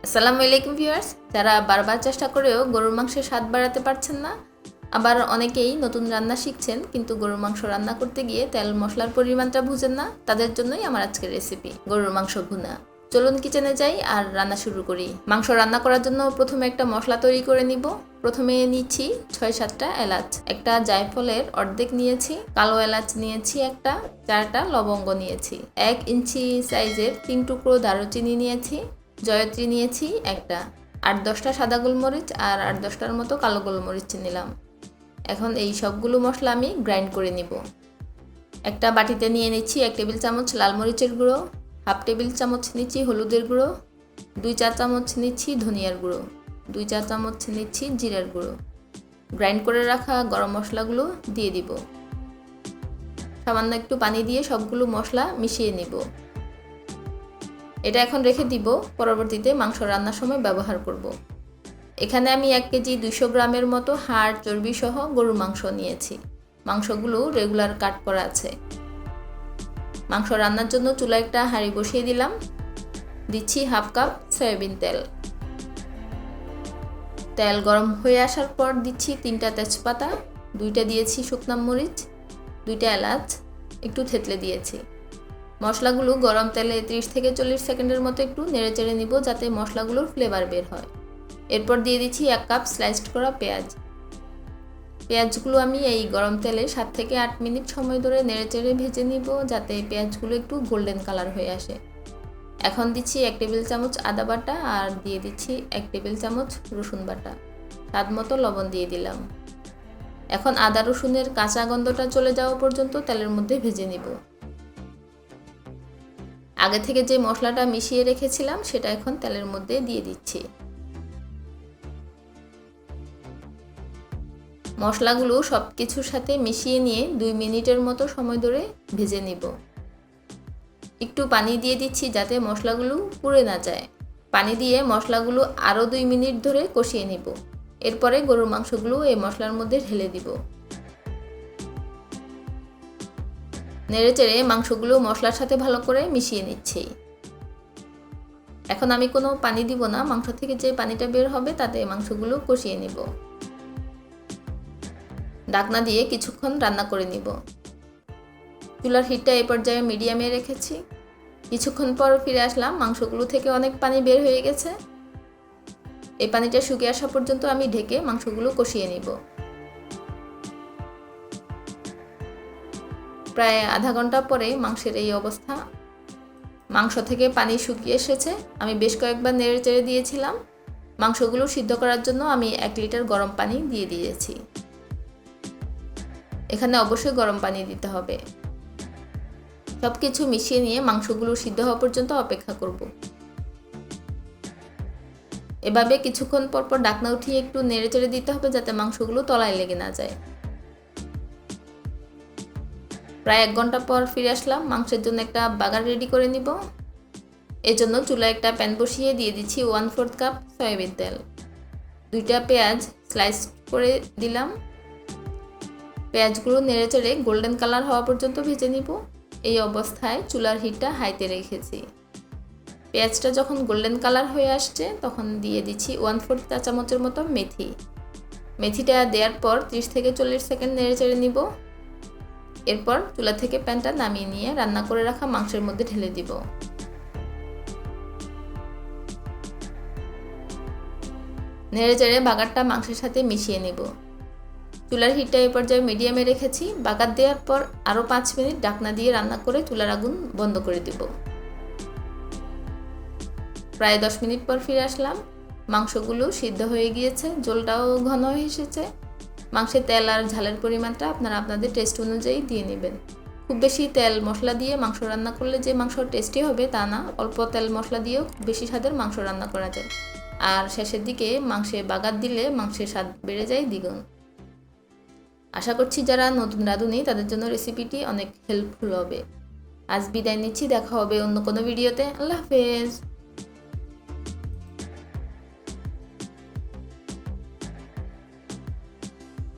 আসসালামু আলাইকুম ভিউয়ার্স, যারা বারবার চেষ্টা করেও গরুর মাংসের স্বাদ বাড়াতে পারছেন না, আবার অনেকেই নতুন রান্না শিখছেন কিন্তু গরুর মাংস রান্না করতে গিয়ে তেল মশলার পরিমাণটা বুঝেন না, তাদের জন্যই আমার আজকের রেসিপি গরুর মাংস ভুনা। চলুন কিচেনে যাই আর রান্না শুরু করি। মাংস রান্না করার জন্য প্রথমে একটা মশলা তৈরি করে নিব। প্রথমে নিচ্ছি 6-7টা এলাচ, একটা জায়ফলের অর্ধেক নিয়েছি, কালো এলাচ নিয়েছি একটা, 4টা লবঙ্গ নিয়েছি, 1 ইঞ্চি সাইজের 3 টুকরো দারুচিনি নিয়েছি, জয়ত্রী নিয়েছি একটা, 8-10টা সাদা গোলমরিচ আর 8-10টার মতো কালো গোলমরিচ নিলাম। এখন এই সবগুলো মশলা আমি গ্রাইন্ড করে নিব। একটা বাটিতে নিয়ে নিচ্ছি 1 টেবিল চামচ লাল মরিচের গুঁড়ো, 1/2 টেবিল চামচ নিচ্ছি হলুদের গুঁড়ো, 2-4 চামচ নিচ্ছি ধনিয়ার গুঁড়ো, 2-4 চামচ নিচ্ছি জিরার গুঁড়ো। গ্রাইন্ড করে রাখা গরম মশলাগুলো দিয়ে দিব। সামান্য একটু পানি দিয়ে সবগুলো মশলা মিশিয়ে নিব। এটা এখন রেখে দিব, পরবর্তীতে মাংস রান্নার সময় ব্যবহার করব। এখানে আমি 1 কেজি 200 গ্রামের মতো হাড় চর্বি সহ গরুর মাংস নিয়েছি। মাংসগুলো রেগুলার কাট করা আছে। মাংস রান্নার জন্য চুলায় একটা হাঁড়ি বসিয়ে দিলাম। দিচ্ছি 1/2 কাপ সয়াবিন তেল। তেল গরম হয়ে আসার পর দিচ্ছি 3টা তেজপাতা, 2টা দিয়েছি শুকনো মরিচ, 2টা এলাচ, একটু থেতলে দিয়েছি। মশলাগুলো গরম তেলে 30 থেকে 40 সেকেন্ডের মতো একটু নেড়েচেড়ে নিব যাতে মশলাগুলোর ফ্লেভার বের হয়। এরপর দিয়ে দিচ্ছি 1 কাপ স্লাইসড করা পেঁয়াজ। পেঁয়াজগুলো আমি এই গরম তেলে 7 থেকে 8 মিনিট সময় ধরে নেড়েচেড়ে ভেজে নিব যাতে পেঁয়াজগুলো একটু গোল্ডেন কালার হয়ে আসে। এখন দিচ্ছি 1 টেবিল চামচ আদা বাটা আর দিয়ে দিচ্ছি 1 টেবিল চামচ রসুন বাটা, স্বাদ মতো লবণ দিয়ে দিলাম। এখন আদা রসুনের কাঁচা গন্ধটা চলে যাওয়া পর্যন্ত তেলের মধ্যে ভেজে নিব। আগে থেকে যে মশলাটা মিশিয়ে রেখেছিলাম সেটা এখন তেলের মধ্যে দিয়ে দিচ্ছি। মশলাগুলো সব কিছুর সাথে মিশিয়ে নিয়ে 2 মিনিটের মতো সময় ধরে ভেজে নিব। একটু পানি দিয়ে দিচ্ছি যাতে মশলাগুলো পুড়ে না যায়। পানি দিয়ে মশলাগুলো আরও 2 মিনিট ধরে কষিয়ে নিব। এরপরে গরুর মাংসগুলো এই মশলার মধ্যে ঢেলে দিব। নেড়েচেড়ে মাংসগুলো মশলার সাথে ভালো করে মিশিয়ে নিচ্ছি। এখন আমি কোনো পানি দিব না, মাংস থেকে যে পানিটা বের হবে তাতে মাংসগুলো কষিয়ে নিব। ঢাকনা দিয়ে কিছুক্ষণ রান্না করে নিব। চুলার হিটটা এই পর্যায়ে মিডিয়ামে রেখেছি। কিছুক্ষণ পর ফিরে আসলাম, মাংসগুলো থেকে অনেক পানি বের হয়ে গেছে। এই পানিটা শুকিয়ে আসা পর্যন্ত আমি ঢেকে মাংসগুলো কষিয়ে নিব। প্রায় আধা ঘন্টা পরে মাংসের এই অবস্থা। মাংস থেকে পানি শুকিয়ে এসেছে। আমি বেশ কয়েকবার নেড়েচেড়ে দিয়েছিলাম। মাংসগুলো সিদ্ধ করার জন্য আমি 1 লিটার গরম পানি দিয়ে দিয়েছি। এখানে অবশ্যই গরম পানি দিতে হবে। সব কিছু মিশিয়ে নিয়ে মাংসগুলো সিদ্ধ হওয়া পর্যন্ত অপেক্ষা করব। এভাবে কিছুক্ষণ পর পর ঢাকনা উঠিয়ে একটু নেড়েচেড়ে দিতে হবে যাতে মাংসগুলো তলায় লেগে না যায়। প্রায় 1 ঘন্টা পর ফিরে আসলাম। মাংসের জন্য একটা বাগার রেডি করে নিব। এর জন্য চুলায় একটা প্যান বসিয়ে দিয়ে দিচ্ছি 1/4 কাপ সয়াবিন তেল। 2টা পেঁয়াজ স্লাইস করে দিলাম। পেঁয়াজগুলো নেড়েচেড়ে গোল্ডেন কালার হওয়া পর্যন্ত ভেজে নিব। এই অবস্থায় চুলার হিটটা হাইতে রেখেছি। পেঁয়াজটা যখন গোল্ডেন কালার হয়ে আসছে তখন দিয়ে দিচ্ছি 1/4 চা চামচের মতো মেথি। মেথিটা দেওয়ার পর 30 থেকে 40 সেকেন্ড নেড়েচেড়ে নিব। এরপর চুলা থেকে প্যানটা নামিয়ে নিয়ে রান্না করে রাখা মাংসের মধ্যে ঢেলে দিব। নেড়েচেড়ে বাগারটা মাংসের সাথে মিশিয়ে নিব। চুলার হিটটা এই পর্যায়ে মিডিয়ামে রেখেছি। বাগার দেওয়ার পর আরও 5 মিনিট ঢাকনা দিয়ে রান্না করে চুলার আগুন বন্ধ করে দিব। প্রায় 10 মিনিট পর ফিরে আসলাম। মাংসগুলো সিদ্ধ হয়ে গিয়েছে, ঝোলটাও ঘন হয়ে এসেছে। মাংসের তেল আর ঝালের পরিমাণটা আপনারা আপনাদের টেস্ট অনুযায়ী দিয়ে নেবেন। খুব বেশি তেল মশলা দিয়ে মাংস রান্না করলে যে মাংস টেস্টি হবে তা না, অল্প তেল মশলা দিয়েও খুব বেশি স্বাদের মাংস রান্না করা যায়। আর শেষের দিকে মাংসে বাগার দিলে মাংসের স্বাদ বেড়ে যায় দ্বিগুণ। আশা করছি যারা নতুন রাঁধুনি তাদের জন্য রেসিপিটি অনেক হেল্পফুল হবে। আজ বিদায় নিচ্ছি, দেখা হবে অন্য কোনো ভিডিওতে। আল্লাহ হাফেজ।